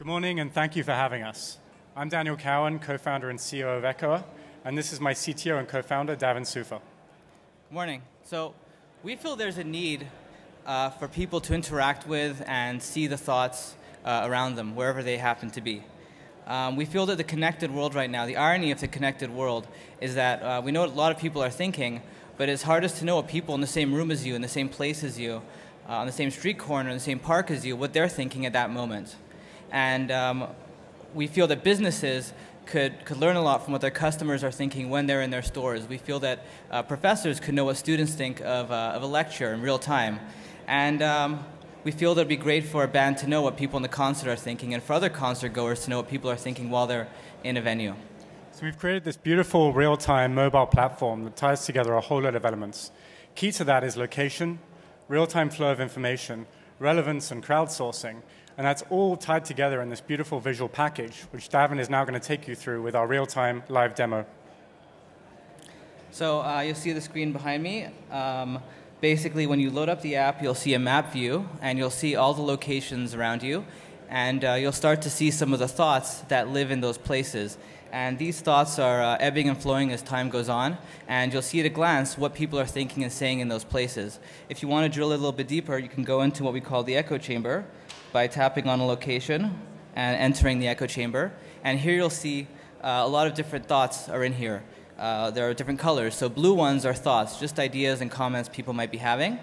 morning, and thank you for having us. I'm Daniel Cowan, co-founder and CEO of Echoa, and this is my CTO and co-founder, Davin Sufa. Good morning. So we feel there's a need for people to interact with and see the thoughts around them, wherever they happen to be. We feel that the connected world right now, the irony of the connected world, is that we know what a lot of people are thinking, but it's hardest to know what people in the same room as you, in the same place as you, on the same street corner, in the same park as you, what they're thinking at that moment. And we feel that businesses could learn a lot from what their customers are thinking when they're in their stores. We feel that professors could know what students think of a lecture in real time. And we feel that it'd be great for a band to know what people in the concert are thinking, and for other concert goers to know what people are thinking while they're in a venue. So we've created this beautiful real-time mobile platform that ties together a whole lot of elements. Key to that is location, real-time flow of information, relevance, and crowdsourcing. And that's all tied together in this beautiful visual package, which Davin is now going to take you through with our real-time live demo. So you'll see the screen behind me. Basically, when you load up the app, you'll see a map view, and you'll see all the locations around you. And you'll start to see some of the thoughts that live in those places. And these thoughts are ebbing and flowing as time goes on. And you'll see at a glance what people are thinking and saying in those places. If you want to drill a little bit deeper, you can go into what we call the echo chamber by tapping on a location and entering the echo chamber. And here you'll see a lot of different thoughts are in here. There are different colors. So blue ones are thoughts, just ideas and comments people might be having.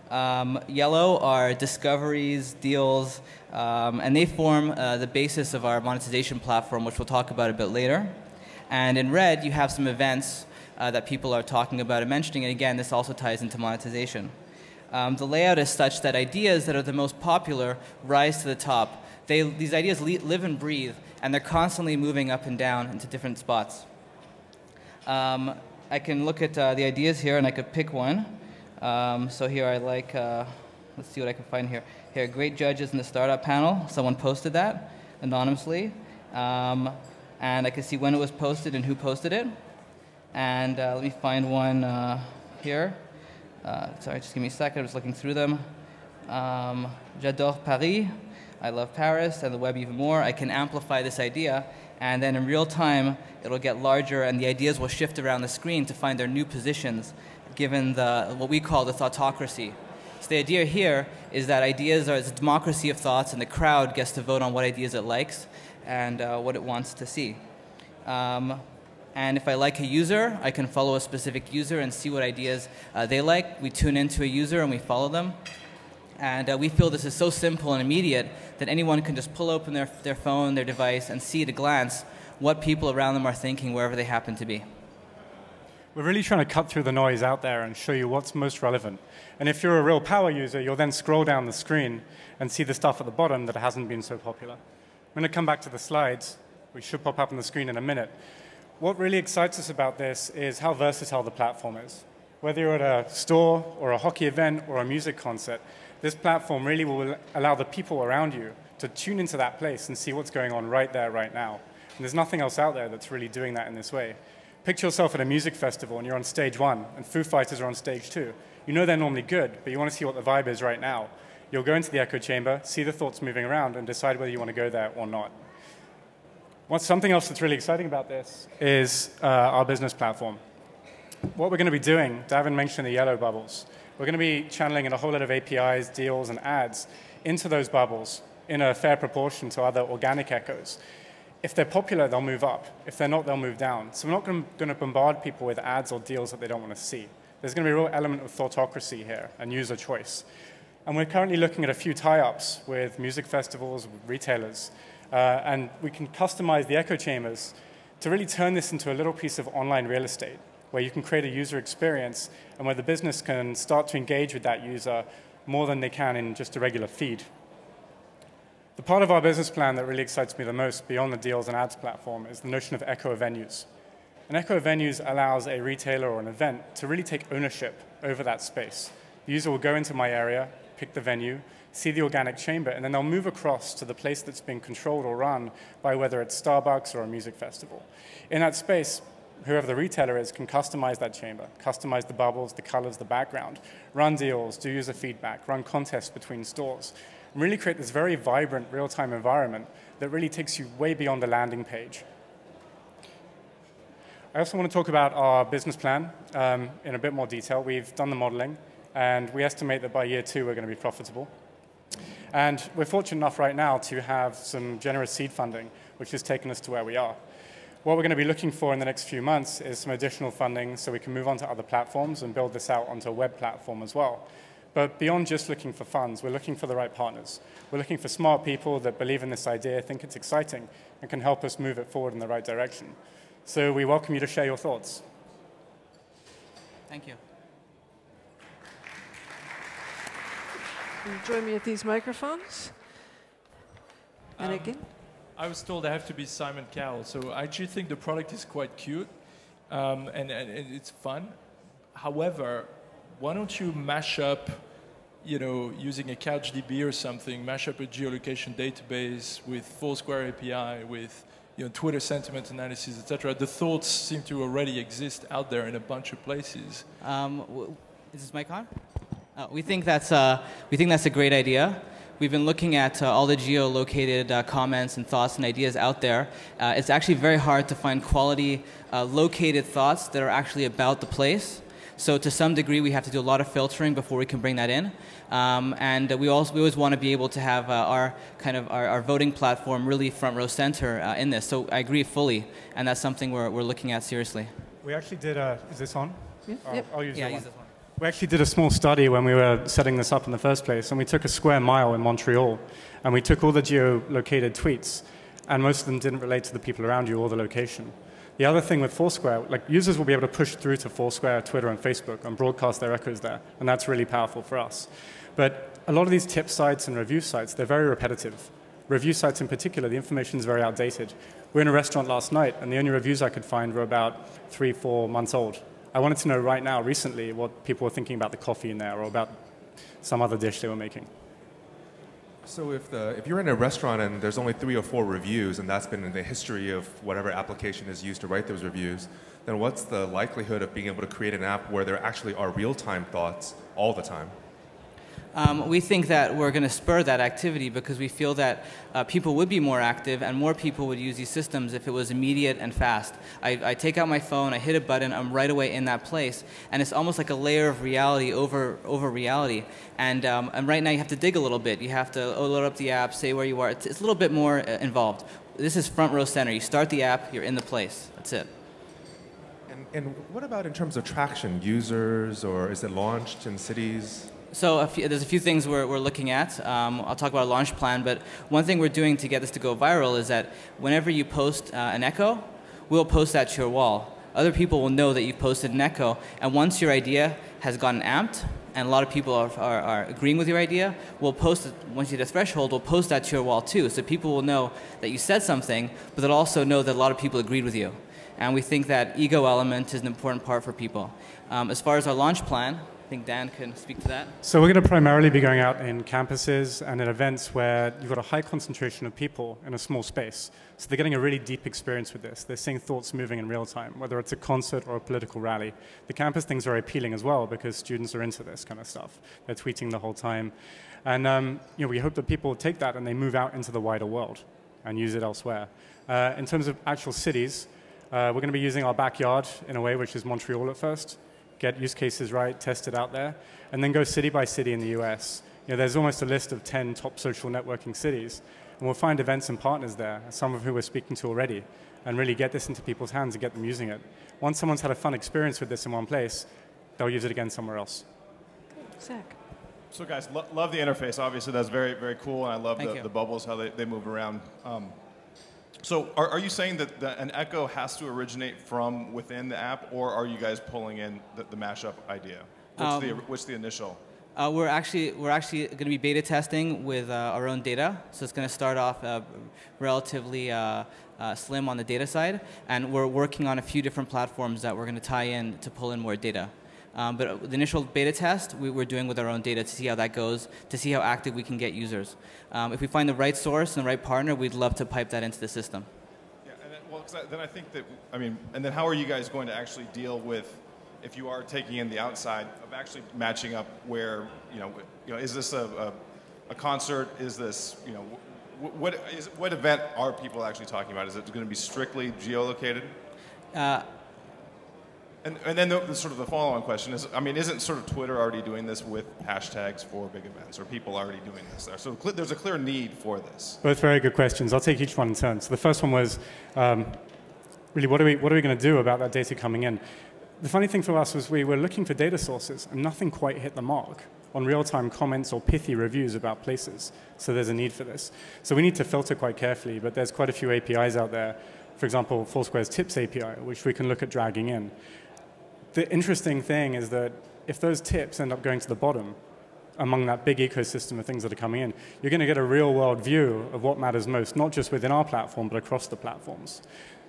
Yellow are discoveries, deals, and they form the basis of our monetization platform, which we'll talk about a bit later. And in red, you have some events that people are talking about and mentioning. And again, this also ties into monetization. The layout is such that ideas that are the most popular rise to the top. These ideas live and breathe, and they're constantly moving up and down into different spots. I can look at the ideas here, and I could pick one. So here I like, let's see what I can find here. Here, great judges in the startup panel. Someone posted that anonymously. And I can see when it was posted and who posted it. And let me find one here. Sorry, just give me a second. I was looking through them. J'adore Paris. I love Paris and the web even more. I can amplify this idea, and then in real time, it'll get larger, and the ideas will shift around the screen to find their new positions, given what we call the thoughtocracy. So the idea here is that ideas are a democracy of thoughts, and the crowd gets to vote on what ideas it likes and what it wants to see. And if I like a user, I can follow a specific user and see what ideas they like. We tune into a user and we follow them. And we feel this is so simple and immediate that anyone can just pull open their phone, their device, and see at a glance what people around them are thinking wherever they happen to be. We're really trying to cut through the noise out there and show you what's most relevant. And if you're a real power user, you'll then scroll down the screen and see the stuff at the bottom that hasn't been so popular. I'm going to come back to the slides. We should pop up on the screen in a minute. What really excites us about this is how versatile the platform is. Whether you're at a store or a hockey event or a music concert, this platform really will allow the people around you to tune into that place and see what's going on right there, right now. And there's nothing else out there that's really doing that in this way. Picture yourself at a music festival and you're on stage 1 and Foo Fighters are on stage 2. You know they're normally good, but you want to see what the vibe is right now. You'll go into the echo chamber, see the thoughts moving around, and decide whether you want to go there or not. Something else that's really exciting about this is our business platform. What we're going to be doing, Davin mentioned the yellow bubbles. We're going to be channeling in a whole lot of APIs, deals, and ads into those bubbles in a fair proportion to other organic echoes. If they're popular, they'll move up. If they're not, they'll move down. So we're not going to bombard people with ads or deals that they don't want to see. There's going to be a real element of thoughtocracy here and user choice. And we're currently looking at a few tie-ups with music festivals, with retailers. And we can customize the echo chambers to really turn this into a little piece of online real estate, where you can create a user experience and where the business can start to engage with that user more than they can in just a regular feed. The part of our business plan that really excites me the most beyond the deals and ads platform is the notion of echo venues. An echo venues allows a retailer or an event to really take ownership over that space. The user will go into my area, pick the venue, see the organic chamber, and then they'll move across to the place that's being controlled or run by whether it's Starbucks or a music festival. In that space, whoever the retailer is can customize that chamber, customize the bubbles, the colors, the background, run deals, do user feedback, run contests between stores, and really create this very vibrant real-time environment that really takes you way beyond the landing page. I also want to talk about our business plan in a bit more detail. We've done the modeling, and we estimate that by year 2 we're going to be profitable. And we're fortunate enough right now to have some generous seed funding, which has taken us to where we are. What we're going to be looking for in the next few months is some additional funding so we can move on to other platforms and build this out onto a web platform as well. But beyond just looking for funds, we're looking for the right partners. We're looking for smart people that believe in this idea, think it's exciting, and can help us move it forward in the right direction. So we welcome you to share your thoughts. Thank you. Can you join me at these microphones? And again? I was told I have to be Simon Cowell, so I actually think the product is quite cute, and it's fun. However, why don't you mash up, using a CouchDB or something, mash up a geolocation database with Foursquare API, with Twitter sentiment analysis, etc. The thoughts seem to already exist out there in a bunch of places. Is this mic on? We think that's a great idea. We've been looking at all the geolocated comments and thoughts and ideas out there. It's actually very hard to find quality located thoughts that are actually about the place. So to some degree, we have to do a lot of filtering before we can bring that in. And we always want to be able to have our voting platform really front row center in this. So I agree fully, and that's something we're looking at seriously. We actually did is this on? Yeah. Yep. I'll use use this one. We actually did a small study when we were setting this up in the first place, and we took a square mile in Montreal, and we took all the geolocated tweets, and most of them didn't relate to the people around you or the location. The other thing with Foursquare, users will be able to push through to Foursquare, Twitter, and Facebook and broadcast their echoes there, and that's really powerful for us. But a lot of these tip sites and review sites, they're very repetitive. Review sites in particular, the information is very outdated. We were in a restaurant last night, and the only reviews I could find were about 3-4 months old. I wanted to know right now, recently, what people were thinking about the coffee in there or about some other dish they were making. So if you're in a restaurant and there's only 3 or 4 reviews, and that's been in the history of whatever application is used to write those reviews, then what's the likelihood of being able to create an app where there actually are real-time thoughts all the time? We think that we're going to spur that activity because we feel that people would be more active and more people would use these systems if it was immediate and fast. I take out my phone, I hit a button, I'm right away in that place, and it's almost like a layer of reality over reality. And right now you have to dig a little bit. You have to load up the app, say where you are. It's a little bit more involved. This is front row center. You start the app, you're in the place. That's it. And what about in terms of traction, users, or is it launched in cities? So there's a few things we're looking at. I'll talk about a launch plan, but one thing we're doing to get this to go viral is that whenever you post an echo, we'll post that to your wall. Other people will know that you've posted an echo, and once your idea has gotten amped, and a lot of people are agreeing with your idea, we'll post it, once you hit a threshold, we'll post that to your wall too, so people will know that you said something, but they'll also know that a lot of people agreed with you. And we think that ego element is an important part for people. As far as our launch plan, I think Dan can speak to that. So we're going to primarily be going out in campuses and in events where you've got a high concentration of people in a small space. So they're getting a really deep experience with this. They're seeing thoughts moving in real time, whether it's a concert or a political rally. The campus thing's very appealing as well because students are into this kind of stuff. They're tweeting the whole time. And we hope that people take that and they move out into the wider world and use it elsewhere. In terms of actual cities, we're going to be using our backyard in a way, which is Montreal at first. Get use cases right, test it out there, and then go city by city in the US. There's almost a list of 10 top social networking cities, and we'll find events and partners there, some of who we're speaking to already, and really get this into people's hands and get them using it. Once someone's had a fun experience with this in one place, they'll use it again somewhere else. Zach. So guys, love the interface. Obviously, that's very, very cool, and I love the bubbles, how they move around. So are you saying that an echo has to originate from within the app, or are you guys pulling in the mashup idea? What's the initial? We're actually going to be beta testing with our own data. So it's going to start off relatively slim on the data side, and we're working on a few different platforms that we're going to tie in to pull in more data. But the initial beta test we're doing with our own data to see how that goes, to see how active we can get users. If we find the right source and the right partner, we'd love to pipe that into the system. Yeah, and then, well, then I think that, I mean, and then how are you guys going to actually deal with, if you are taking in the outside, of actually matching up where, is this a concert? Is this, what event are people actually talking about? Is it going to be strictly geolocated? And then the sort of the follow-on question is, I mean, isn't sort of Twitter already doing this with hashtags for big events, or people already doing this there? So there's a clear need for this. Both very good questions. I'll take each one in turn. So the first one was, really, what are we going to do about that data coming in? The funny thing for us was we were looking for data sources, and nothing quite hit the mark on real-time comments or pithy reviews about places. So there's a need for this. So we need to filter quite carefully, but there's quite a few APIs out there. For example, Foursquare's Tips API, which we can look at dragging in. The interesting thing is that if those tips end up going to the bottom among that big ecosystem of things that are coming in, you're going to get a real-world view of what matters most, not just within our platform, but across the platforms.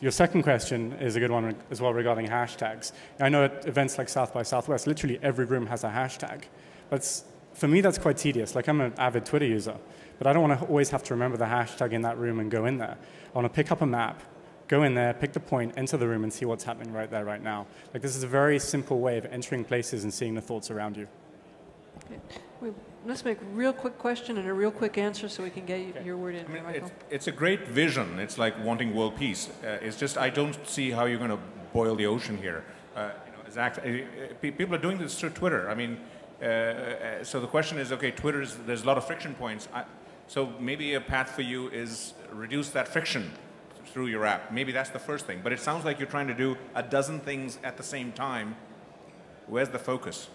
Your second question is a good one as well regarding hashtags. I know at events like South by Southwest, literally every room has a hashtag. But for me, that's quite tedious. Like, I'm an avid Twitter user, but I don't want to always have to remember the hashtag in that room and go in there. I want to pick up a map, go in there, pick the point, enter the room, and see what's happening right there, right now. Like, this is a very simple way of entering places and seeing the thoughts around you. Okay. Let's make a real quick question and a real quick answer so we can get your word in. I mean, Michael. it's a great vision. It's like wanting world peace. It's just I don't see how you're going to boil the ocean here. Zach, people are doing this through Twitter. I mean, so the question is, okay, there's a lot of friction points. So maybe a path for you is reduce that friction through your app. Maybe that's the first thing. But it sounds like you're trying to do a dozen things at the same time. Where's the focus?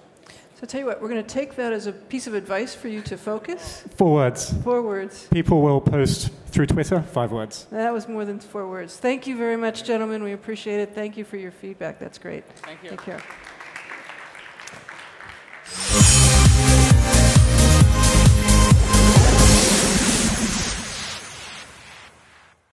So tell you what, we're going to take that as a piece of advice for you to focus. 4 words. 4 words. People will post through Twitter, 5 words. That was more than 4 words. Thank you very much, gentlemen. We appreciate it. Thank you for your feedback. That's great. Thank you. Take care.